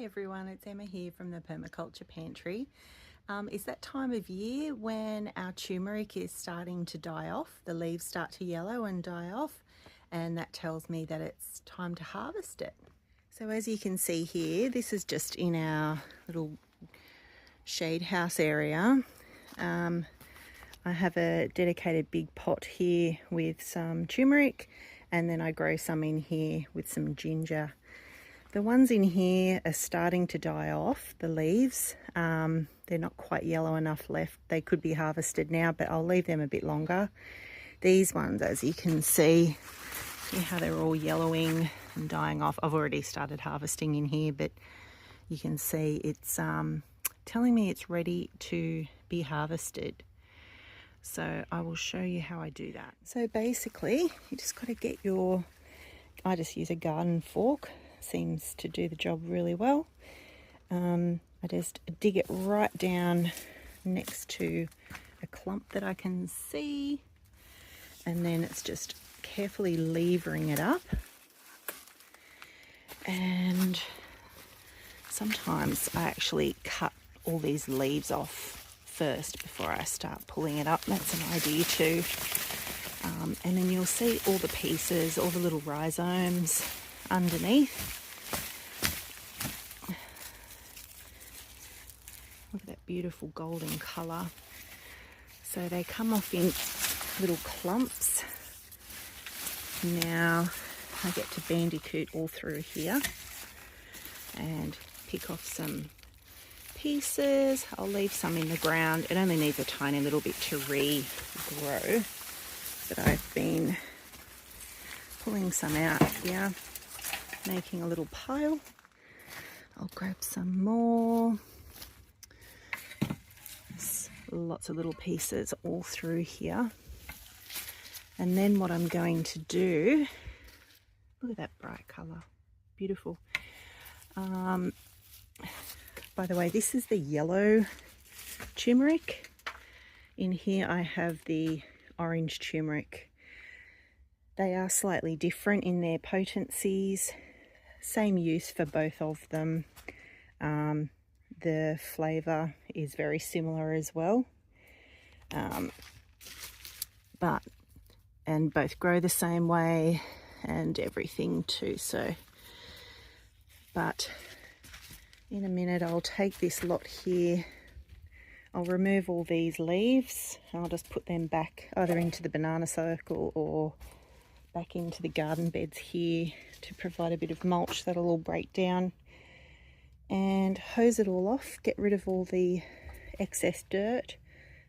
everyone, it's Emma here from the Permaculture Pantry. It's that time of year when our turmeric is starting to die off. The leaves start to yellow and die off, and that tells me that it's time to harvest it. So as you can see here, this is just in our little shade house area. I have a dedicated big pot here with some turmeric, and then I grow some in here with some ginger. The ones in here are starting to die off, the leaves. They're not quite yellow enough left. They could be harvested now, but I'll leave them a bit longer. These ones, as you can see how they're all yellowing and dying off. I've already started harvesting in here, but you can see it's telling me it's ready to be harvested. So I will show you how I do that. So basically, you just got to get I just use a garden fork. Seems to do the job really well. I just dig it right down next to a clump that I can see, and then it's just carefully levering it up. And sometimes I actually cut all these leaves off first before I start pulling it up. That's an idea too. And then you'll see all the pieces, all the little rhizomes underneath. Look at that beautiful golden colour. So they come off in little clumps. Now I get to bandicoot all through here and pick off some pieces. I'll leave some in the ground. It only needs a tiny little bit to regrow, but I've been pulling some out here, making a little pile. I'll grab some more. There's lots of little pieces all through here. And then what I'm going to do, look at that bright colour, beautiful. By the way, this is the yellow turmeric. In here I have the orange turmeric. They are slightly different in their potencies. Same use for both of them. The flavour is very similar as well. And both grow the same way and everything too. But in a minute I'll take this lot here. I'll remove all these leaves and I'll just put them back either into the banana circle or back into the garden beds here to provide a bit of mulch that'll all break down, and hose it all off, get rid of all the excess dirt.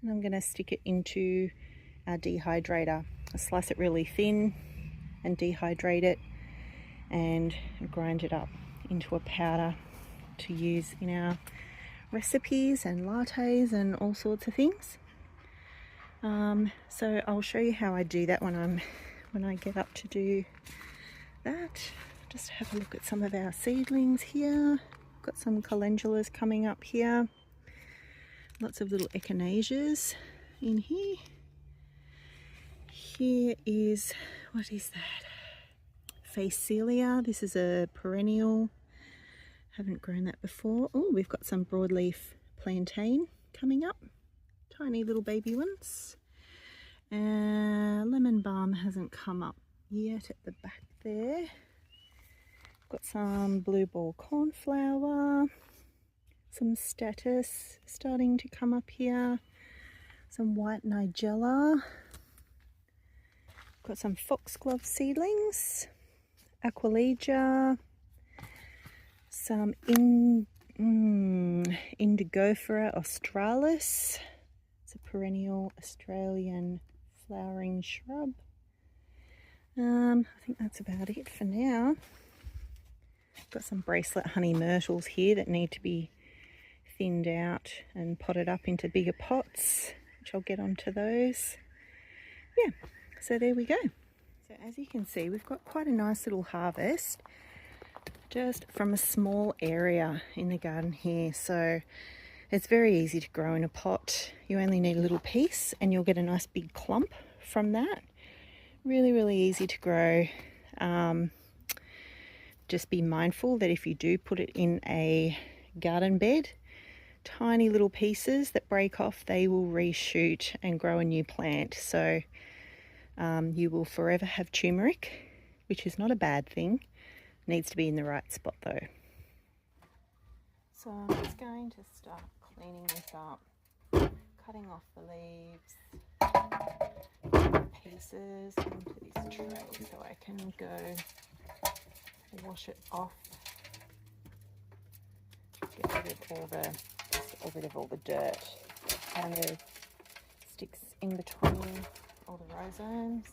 And I'm going to stick it into our dehydrator. I slice it really thin and dehydrate it and grind it up into a powder to use in our recipes and lattes and all sorts of things. So I'll show you how I do that when I get up to do that. Just have a look at some of our seedlings here. Got some calendulas coming up here. Lots of little echinacеas in here. Here is, what is that? Phacelia. This is a perennial. Haven't grown that before. Oh, we've got some broadleaf plantain coming up. Tiny little baby ones. Lemon balm hasn't come up yet at the back there. Got some blue ball cornflower, some statice starting to come up here, some white nigella, got some foxglove seedlings, aquilegia, some Indigofera australis. It's a perennial Australian flowering shrub. I think that's about it for now. Got some bracelet honey myrtles here that need to be thinned out and potted up into bigger pots, which I'll get onto those. Yeah, so there we go. So as you can see, we've got quite a nice little harvest just from a small area in the garden here. So it's very easy to grow in a pot. You only need a little piece and you'll get a nice big clump from that. Really, really easy to grow. just be mindful that if you do put it in a garden bed, tiny little pieces that break off, they will reshoot and grow a new plant. So you will forever have turmeric, which is not a bad thing. Needs to be in the right spot though. So I'm just going to start cleaning this up, cutting off the leaves, pieces into this tray so I can go wash it off, get rid of all the dirt and the sticks in between all the rhizomes.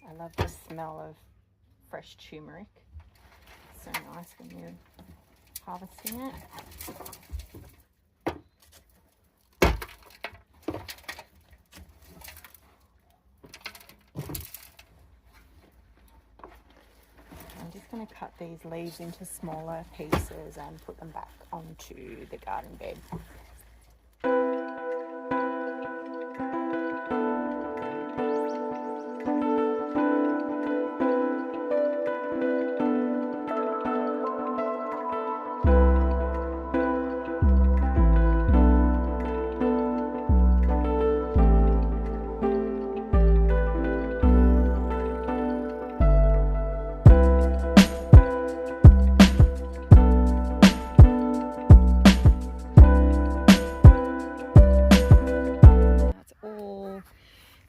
I love the smell of fresh turmeric. It's so nice when you're harvesting it. I'm just going to cut these leaves into smaller pieces and put them back onto the garden bed.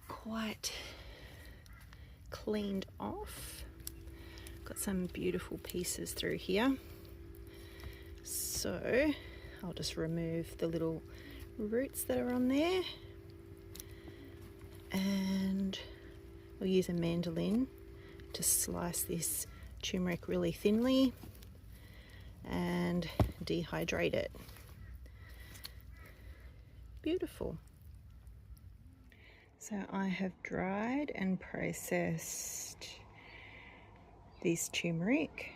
Quite cleaned off. Got some beautiful pieces through here. So I'll just remove the little roots that are on there. And I'll use a mandolin to slice this turmeric really thinly and dehydrate it. Beautiful. So I have dried and processed this turmeric,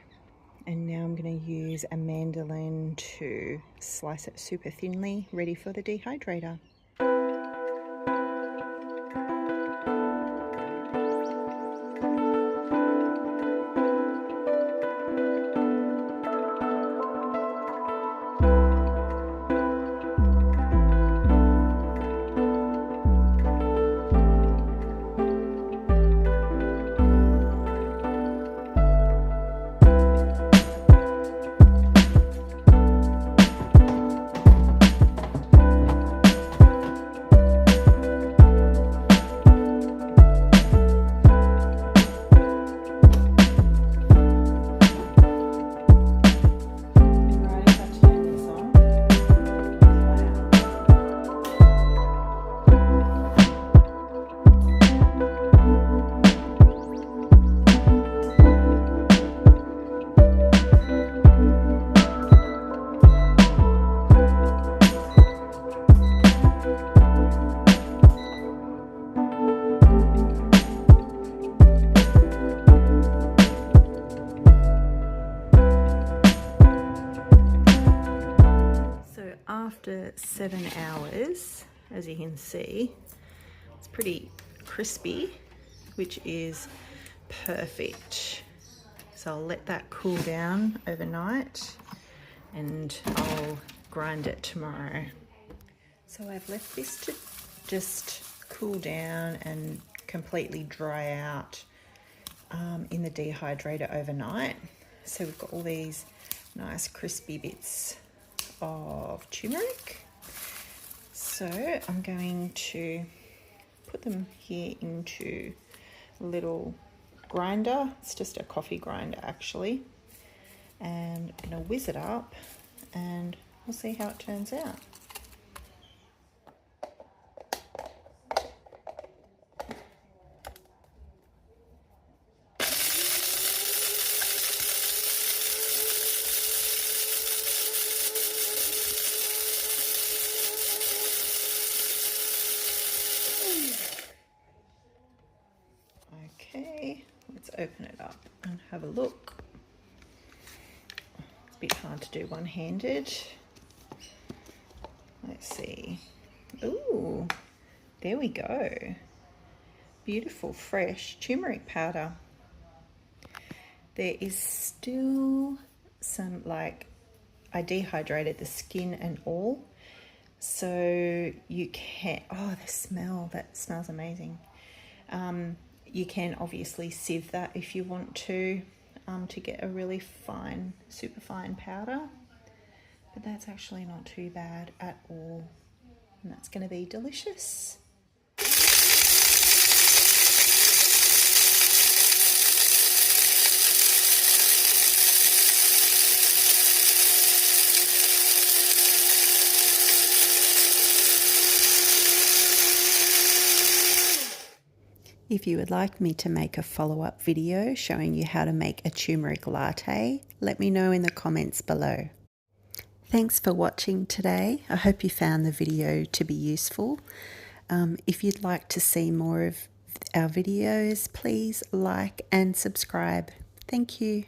and now I'm going to use a mandolin to slice it super thinly, ready for the dehydrator. After 7 hours, as you can see, it's pretty crispy, which is perfect. So I'll let that cool down overnight and I'll grind it tomorrow. So I've left this to just cool down and completely dry out in the dehydrator overnight. So we've got all these nice crispy bits of turmeric. So I'm going to put them here into a little grinder. It's just a coffee grinder actually, and I'm going to whiz it up and we'll see how it turns out. Okay, let's open it up and have have a look. It's a bit hard to do one-handed. Let's see. Ooh, there we go. Beautiful, fresh turmeric powder. There is still some, like, I dehydrated the skin and all. So you can, oh, the smell, that smells amazing. You can obviously sieve that if you want to get a really fine, super fine powder. But that's actually not too bad at all. And that's going to be delicious. If you would like me to make a follow-up video showing you how to make a turmeric latte, let me know in the comments below. Thanks for watching today. I hope you found the video to be useful. If you'd like to see more of our videos, please like and subscribe. Thank you.